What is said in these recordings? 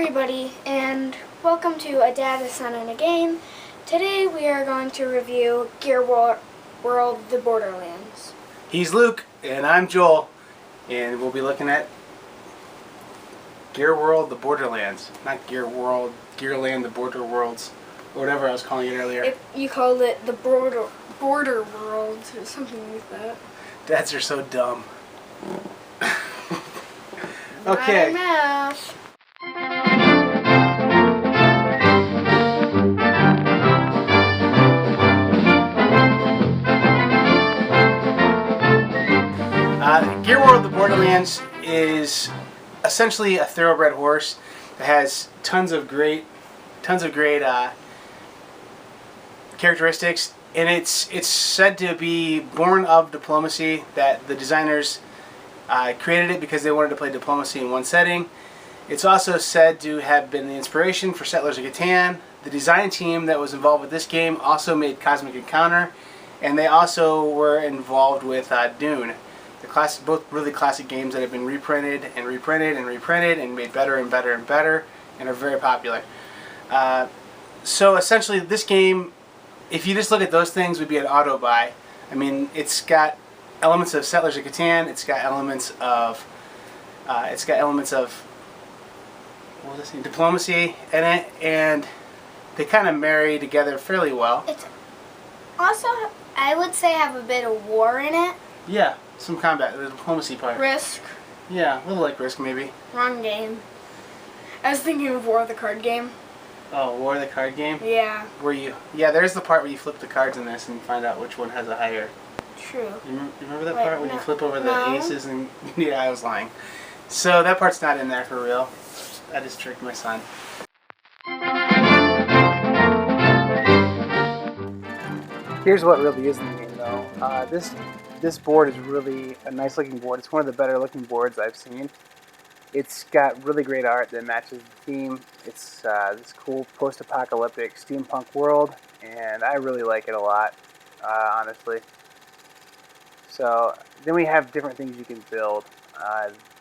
everybody, and welcome to A Dad, a Son, and a Game. Today we are going to review Gearworld, the Borderlands. He's Luke, and I'm Joel, and we'll be looking at Gearworld, the Borderlands. Not Gearworld, Gearland, the Border Worlds, or whatever I was calling it earlier. You called it the Border World, or something like that. Dads are so dumb. Okay. Math. Gearworld, the Borderlands is essentially a thoroughbred horse that has tons of great characteristics, and it's said to be born of diplomacy. That the designers created it because they wanted to play diplomacy in one setting. It's also said to have been the inspiration for Settlers of Catan. The design team that was involved with this game also made Cosmic Encounter, and they also were involved with Dune. Both really classic games that have been reprinted and reprinted and reprinted and made better and better and better and are very popular. So essentially this game, if you just look at those things, would be an auto buy. I mean, it's got elements of Settlers of Catan, it's got elements of what was this thing? Diplomacy in it, and they kind of marry together fairly well. It's also, I would say, have a bit of war in it. Yeah, some combat, the diplomacy part. Risk. Yeah, a little like Risk maybe. Wrong game. I was thinking of War, the card game. Oh, War, the card game? Yeah. Yeah, there's the part where you flip the cards in this and find out which one has a higher. True. You remember that part when you flip over the aces and... Yeah, I was lying. So that part's not in there for real. I just tricked my son. Here's what really is in the game though. This board is really a nice looking board. It's one of the better looking boards I've seen. It's got really great art that matches the theme. It's this cool post-apocalyptic steampunk world, and I really like it a lot, honestly. So then we have different things you can build.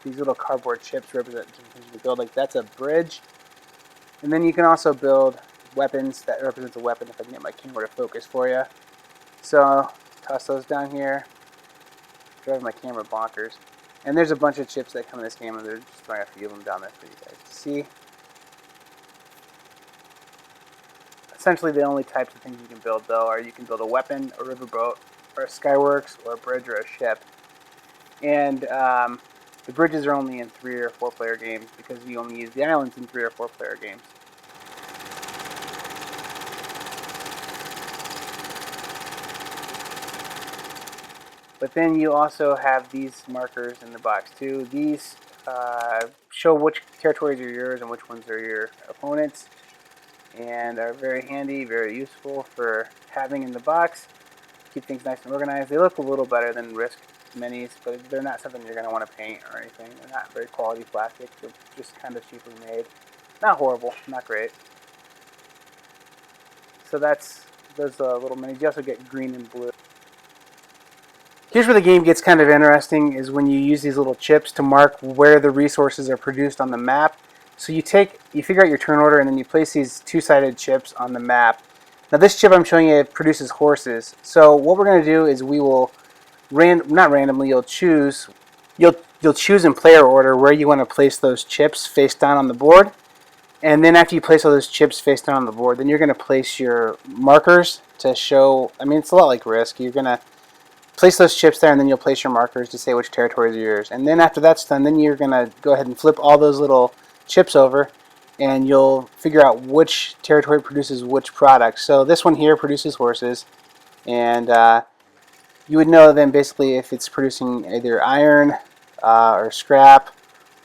These little cardboard chips represent different things you can build. Like that's a bridge, and then you can also build weapons. That represents a weapon. If I can get my camera to focus for you. So toss those down here. Drive my camera bonkers. And there's a bunch of chips that come in this game, and they're just throwing a few of them down there for you guys to see. Essentially, the only types of things you can build, though, are you can build a weapon, a riverboat, or a skyworks, or a bridge, or a ship. And the bridges are only in 3 or 4 player games because you only use the islands in 3 or 4 player games. But then you also have these markers in the box too. These show which territories are yours and which ones are your opponents, and are very handy, very useful for having in the box. Keep things nice and organized. They look a little better than Risk minis, but they're not something you're going to want to paint or anything. They're not very quality plastic. They're just kind of cheaply made. Not horrible, not great. So that's those little minis. You also get green and blue. Here's where the game gets kind of interesting, is when you use these little chips to mark where the resources are produced on the map. So you figure out your turn order, and then you place these two-sided chips on the map. Now this chip I'm showing you produces horses. So what we're going to do is we will, not randomly, you'll choose in player order where you want to place those chips face down on the board. And then after you place all those chips face down on the board, then you're going to place your markers to show, I mean, it's a lot like Risk. You're going to place those chips there, and then you'll place your markers to say which territories are yours. And then after that's done, then you're going to go ahead and flip all those little chips over, and you'll figure out which territory produces which product. So this one here produces horses, and you would know then basically if it's producing either iron or scrap,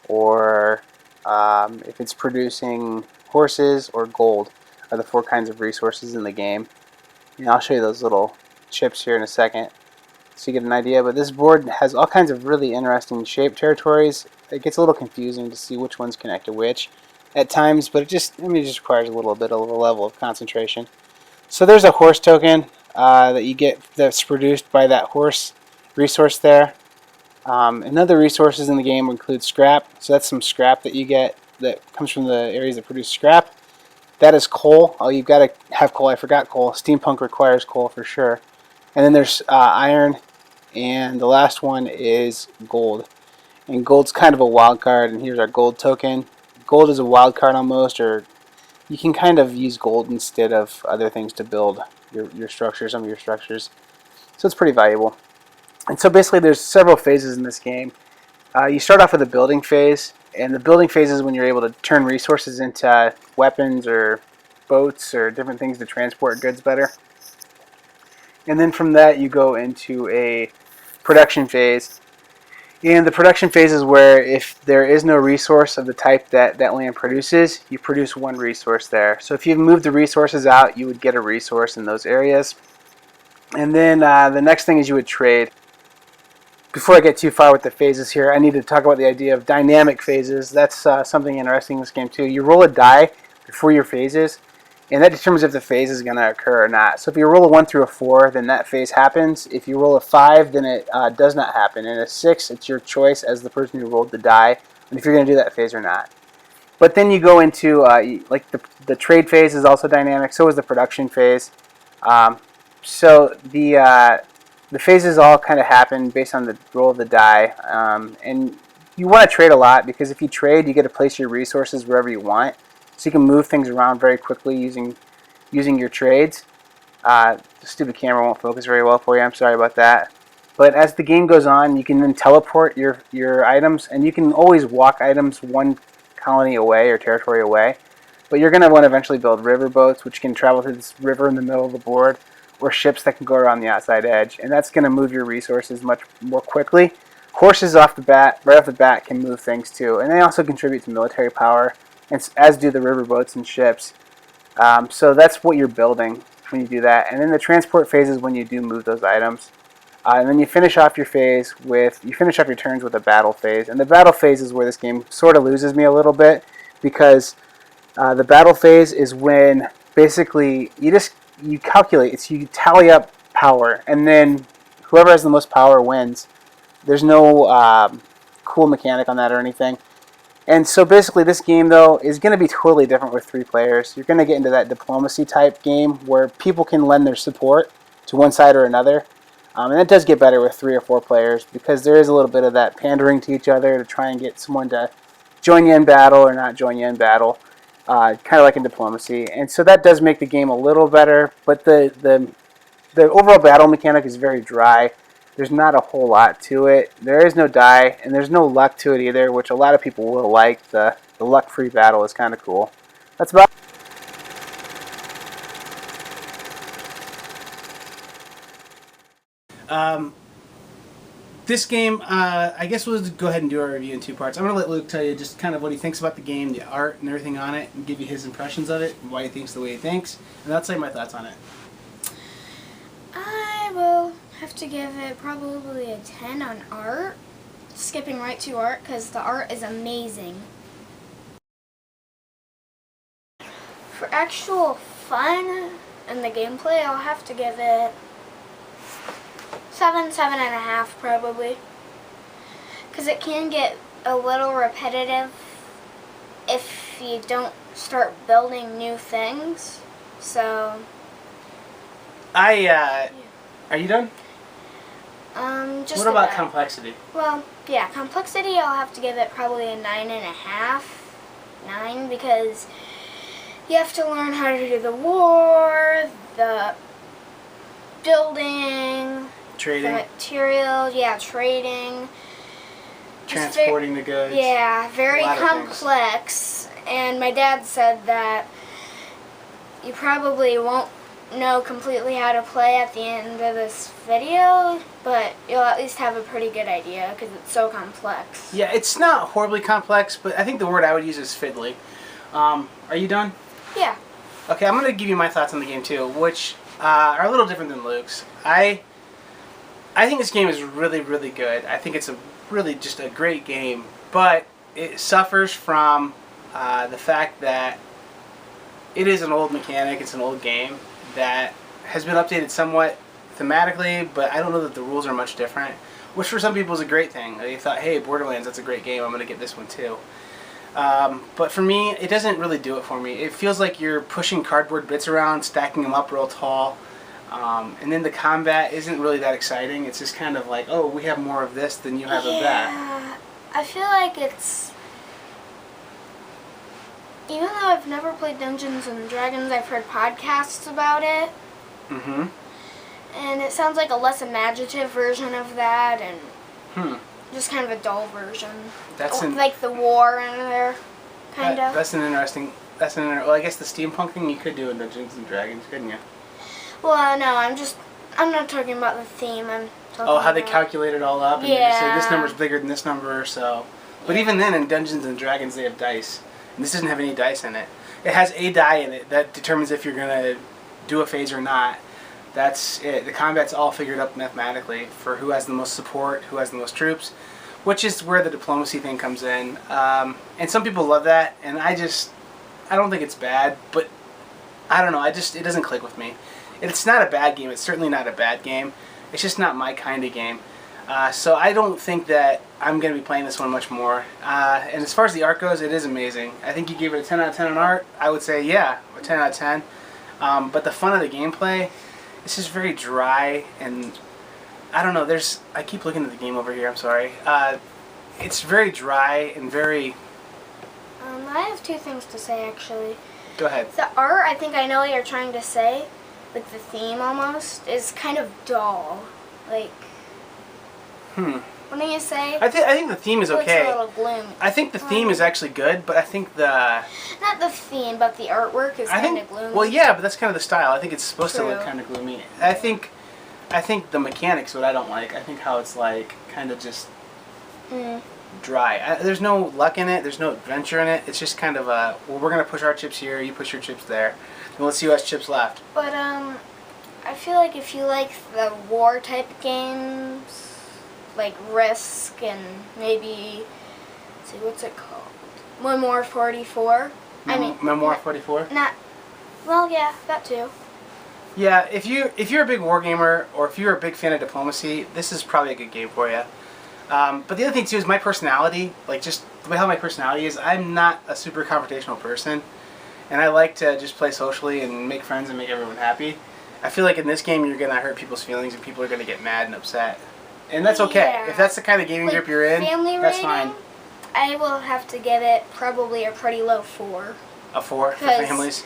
or if it's producing horses or gold are the 4 kinds of resources in the game. And I'll show you those little chips here in a second, so you get an idea. But this board has all kinds of really interesting shaped territories. It gets a little confusing to see which ones connect to which at times, but it just requires a little bit of a level of concentration. So there's a horse token that you get that's produced by that horse resource there. And other resources in the game include scrap. So that's some scrap that you get that comes from the areas that produce scrap. That is coal. Oh, you've got to have coal. I forgot coal. Steampunk requires coal for sure. And then there's iron, and the last one is gold. And gold's kind of a wild card, and here's our gold token. Gold is a wild card almost, or you can kind of use gold instead of other things to build your structure, some of your structures. So it's pretty valuable. And so basically there's several phases in this game. You start off with a building phase, and the building phase is when you're able to turn resources into weapons or boats or different things to transport goods better. And then from that you go into a production phase. And the production phase is where if there is no resource of the type that that land produces, you produce one resource there. So if you've moved the resources out, you would get a resource in those areas. And then the next thing is you would trade. Before I get too far with the phases here, I need to talk about the idea of dynamic phases. That's something interesting in this game too. You roll a die before your phases, and that determines if the phase is going to occur or not. So if you roll a 1 through a 4, then that phase happens. If you roll a 5, then it does not happen. And a 6, it's your choice as the person who rolled the die, and if you're going to do that phase or not. But then you go into, like the trade phase is also dynamic, so is the production phase. So the phases all kind of happen based on the roll of the die, and you want to trade a lot because if you trade, you get to place your resources wherever you want, so you can move things around very quickly using your trades. The stupid camera won't focus very well for you. I'm sorry about that. But as the game goes on, you can then teleport your items, and you can always walk items one colony away or territory away. But you're going to want to eventually build river boats, which can travel through this river in the middle of the board, or ships that can go around the outside edge, and that's going to move your resources much more quickly. Horses right off the bat, can move things too, and they also contribute to military power, and as do the river boats and ships. So that's what you're building when you do that. And then the transport phase is when you do move those items. And then you finish off your turns with a battle phase. And the battle phase is where this game sort of loses me a little bit, because the battle phase is when basically you calculate. You tally up power, and then whoever has the most power wins. There's no cool mechanic on that or anything. And so basically this game, though, is going to be totally different with 3 players. You're going to get into that diplomacy type game where people can lend their support to one side or another. And that does get better with 3 or 4 players because there is a little bit of that pandering to each other to try and get someone to join you in battle or not join you in battle, kind of like in diplomacy. And so that does make the game a little better, but the overall battle mechanic is very dry. There's not a whole lot to it. There is no die, and there's no luck to it either, which a lot of people will like. The luck-free battle is kind of cool. That's about this game. I guess we'll go ahead and do our review in 2 parts. I'm going to let Luke tell you just kind of what he thinks about the game, the art, and everything on it, and give you his impressions of it, and why he thinks the way he thinks, and I'll tell you my thoughts on it. I will have to give it probably a 10 on art. Skipping right to art because the art is amazing. For actual fun and the gameplay, I'll have to give it 7.5 probably. Because it can get a little repetitive if you don't start building new things. So Are you done? Just what about complexity? Well, yeah, complexity I'll have to give it probably a 9.5. 9 because you have to learn how to do the war, the building, Trading. the materials, trading. Transporting the goods. Yeah, very complex. And my dad said that you probably won't know completely how to play at the end of this video, but you'll at least have a pretty good idea because it's so complex. Yeah, it's not horribly complex, but I think the word I would use is fiddly. Are you done? Yeah. Okay, I'm going to give you my thoughts on the game too, which are a little different than Luke's. I think this game is really, really good. I think it's really just a great game, but it suffers from the fact that it is an old mechanic, it's an old game that has been updated somewhat thematically, but I don't know that the rules are much different, which for some people is a great thing. They thought, hey, Borderlands, that's a great game, I'm going to get this one too. But for me, it doesn't really do it for me. It feels like you're pushing cardboard bits around, stacking them up real tall. And then the combat isn't really that exciting. It's just kind of like, oh, we have more of this than you have of that. Yeah, I feel like it's... Even though I've never played Dungeons and Dragons, I've heard podcasts about it. Mm-hmm. And it sounds like a less imaginative version of that, and just kind of a dull version. Like the war in there, kind of. That's an interesting... Well, I guess the steampunk thing you could do in Dungeons and Dragons, couldn't you? Well, no, I'm not talking about the theme. I'm talking how they calculate it all up, and yeah. you just say this number's bigger than this number, so... But even then, in Dungeons and Dragons, they have dice. And this doesn't have any dice in it. It has a die in it that determines if you're going to do a phase or not. That's it. The combat's all figured up mathematically for who has the most support, who has the most troops, which is where the diplomacy thing comes in. And some people love that, and I don't think it's bad, but I don't know. It doesn't click with me. It's not a bad game. It's certainly not a bad game. It's just not my kind of game. So I don't think that I'm going to be playing this one much more. And as far as the art goes, it is amazing. I think you gave it a 10 out of 10 on art. I would say, yeah, a 10 out of 10. But the fun of the gameplay, it's just very dry, and I don't know, I keep looking at the game over here, I'm sorry. It's very dry and very... I have two things to say, actually. Go ahead. The art, I think I know what you're trying to say, like the theme almost, is kind of dull. Like... What do you say? I think the theme is okay. It's a little gloomy. I think the theme is actually good, but I think the... Not the theme, but the artwork is kind of gloomy. Well, yeah, but that's kind of the style. I think it's supposed to look kind of gloomy. I think the mechanics what I don't like. I think how it's like kind of just dry. There's no luck in it. There's no adventure in it. It's just kind of well, we're going to push our chips here, you push your chips there, and let's see who has chips left. But I feel like if you like the war type games, like Risk and maybe, let's see, what's it called? Memoir 44. Memoir 44? Well, yeah, that too. Yeah, if you're a big war gamer, or if you're a big fan of diplomacy, this is probably a good game for you. But the other thing too is my personality, like just the way how my personality is, I'm not a super confrontational person, and I like to just play socially and make friends and make everyone happy. I feel like in this game you're going to hurt people's feelings and people are going to get mad and upset. And that's okay. Yeah. If that's the kind of gaming group you're in, that's fine. I will have to give it probably a pretty low 4. A 4 for families?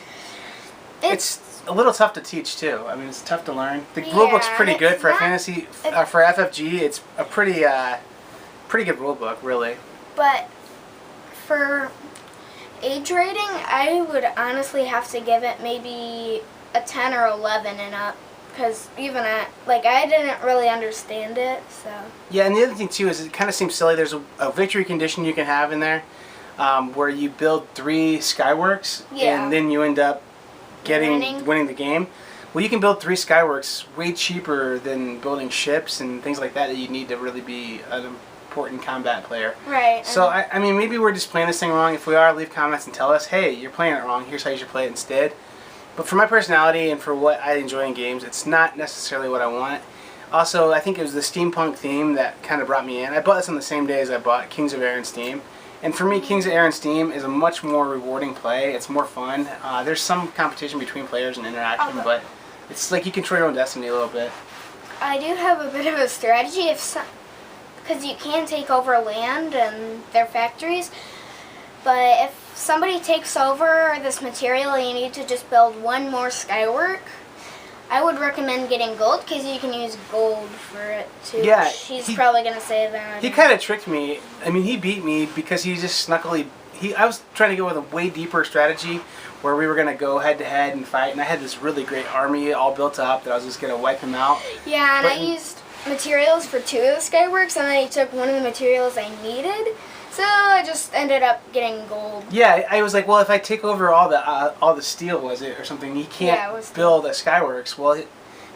It's a little tough to teach too. I mean, it's tough to learn. The rulebook's pretty good for a fantasy, for FFG. It's a pretty good rulebook, really. But for age rating, I would honestly have to give it maybe a 10 or 11 and up. Because even I didn't really understand it, so. Yeah, and the other thing too is it kind of seems silly. There's a victory condition you can have in there, where you build 3 Skyworks, and then you end up winning the game. Well, you can build 3 Skyworks way cheaper than building ships and things like that you need to really be an important combat player. Right. So I mean, maybe we're just playing this thing wrong. If we are, leave comments and tell us, hey, you're playing it wrong. Here's how you should play it instead. But for my personality and for what I enjoy in games, it's not necessarily what I want. Also, I think it was the steampunk theme that kind of brought me in. I bought this on the same day as I bought Kings of Air Steam. And for me, Kings of Air Steam is a much more rewarding play. It's more fun. There's some competition between players and interaction, but it's like you control your own destiny a little bit. I do have a bit of a strategy, because you can take over land and their factories. But if somebody takes over this material and you need to just build 1 more Skywork, I would recommend getting gold, because you can use gold for it too. Yeah, he's probably going to say that. He kind of tricked me. I mean, he beat me because he just snuckily... I was trying to go with a way deeper strategy where we were going to go head-to-head and fight, and I had this really great army all built up that I was just going to wipe him out. Yeah, and I used materials for 2 of the Skyworks, and then he took one of the materials I needed. So I just ended up getting gold. Yeah, I was like, well, if I take over all the steel, was it, or something, he can't build a Skyworks. Well,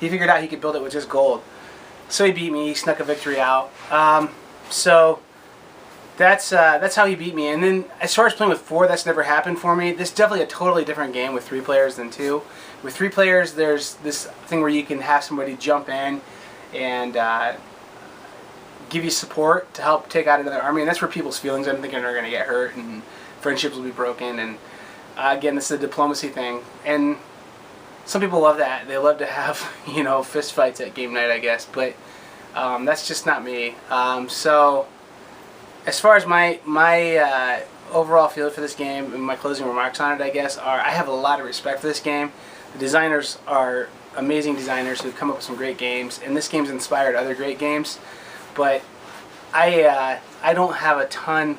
he figured out he could build it with just gold. So he beat me. He snuck a victory out. So that's how he beat me. And then as far as playing with 4, that's never happened for me. This is definitely a totally different game with 3 players than 2. With 3 players, there's this thing where you can have somebody jump in and give you support to help take out another army, and that's where people's feelings, I'm thinking, are going to get hurt, and friendships will be broken, and again, this is a diplomacy thing, and some people love that. They love to have, you know, fist fights at game night, I guess, but that's just not me. So, as far as my overall feel for this game and my closing remarks on it, I guess, are I have a lot of respect for this game. The designers are amazing designers who've come up with some great games, and this game's inspired other great games, but I don't have a ton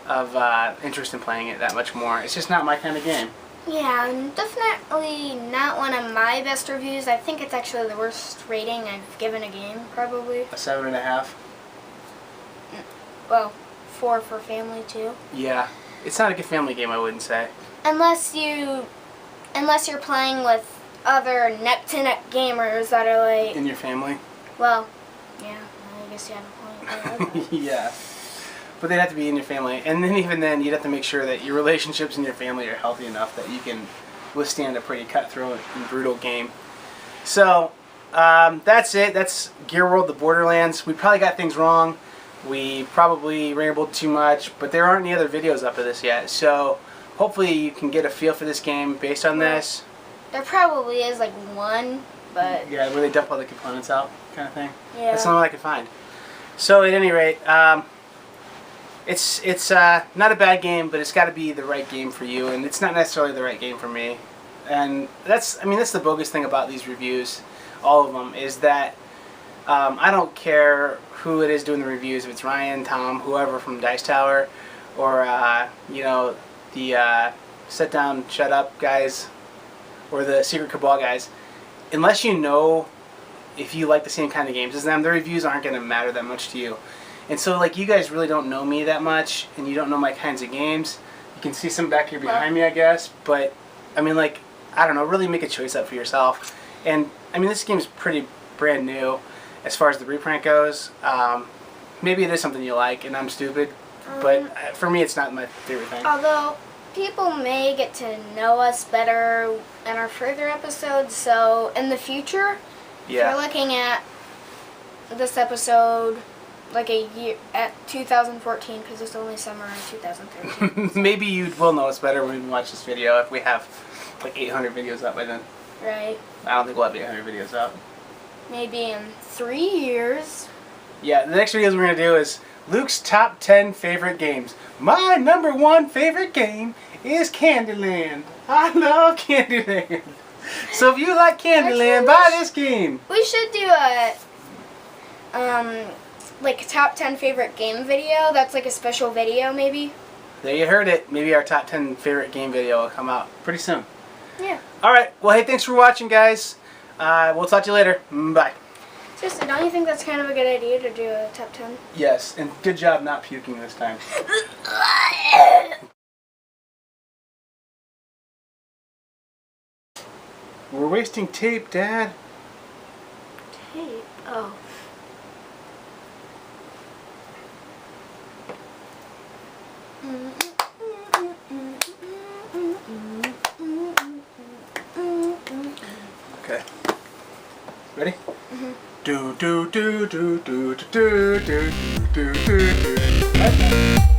of interest in playing it that much more. It's just not my kind of game. Yeah, definitely not one of my best reviews. I think it's actually the worst rating I've given a game, probably. A 7.5? Well, 4 for family, too. Yeah. It's not a good family game, I wouldn't say. Unless you're playing with other neck-to-neck gamers that are like... In your family? Well, yeah, I guess you have a point. Yeah. But they'd have to be in your family. And then even then, you'd have to make sure that your relationships in your family are healthy enough that you can withstand a pretty cutthroat and brutal game. So, that's it. That's Gearworld, the Borderlands. We probably got things wrong. We probably rambled too much, but there aren't any other videos up of this yet. So, hopefully you can get a feel for this game based on this. There probably is like one, but... Yeah, where they dump all the components out, kind of thing. Yeah. That's the only one I could find. So, at any rate, it's not a bad game, but it's got to be the right game for you, and it's not necessarily the right game for me. And that's the bogus thing about these reviews, all of them, is that I don't care who it is doing the reviews, if it's Ryan, Tom, whoever from Dice Tower, or you know, the Sit Down, Shut Up guys, or the Secret Cabal guys. Unless you know if you like the same kind of games as them, their reviews aren't going to matter that much to you. And so, like, you guys really don't know me that much, and you don't know my kinds of games. You can see some back here behind me, I guess, but, I mean, like, I don't know, really make a choice up for yourself. And, I mean, this game's pretty brand new as far as the reprint goes. Maybe it is something you like, and I'm stupid, but for me, it's not my favorite thing. Although, people may get to know us better in our further episodes, so in the future, if you're looking at this episode... like a year at 2014, because it's only summer in 2013. Maybe you will know us better when we watch this video if we have like 800 videos up by then. Right. I don't think we'll have 800 videos up. Maybe in 3 years. Yeah, the next videos we're going to do is Luke's top 10 favorite games. My number 1 favorite game is Candyland. I love Candyland. So if you like Candyland, buy this game. We should do a like top 10 favorite game video. That's like a special video, maybe. There you heard it. Maybe our top 10 favorite game video will come out pretty soon. Yeah. Alright, well, hey, thanks for watching, guys. We'll talk to you later. Bye. Seriously, don't you think that's kind of a good idea to do a top 10? Yes, and good job not puking this time. We're wasting tape, Dad. Tape? Oh. Okay. Ready? Mm-hmm. Do do do do do do do do do do do.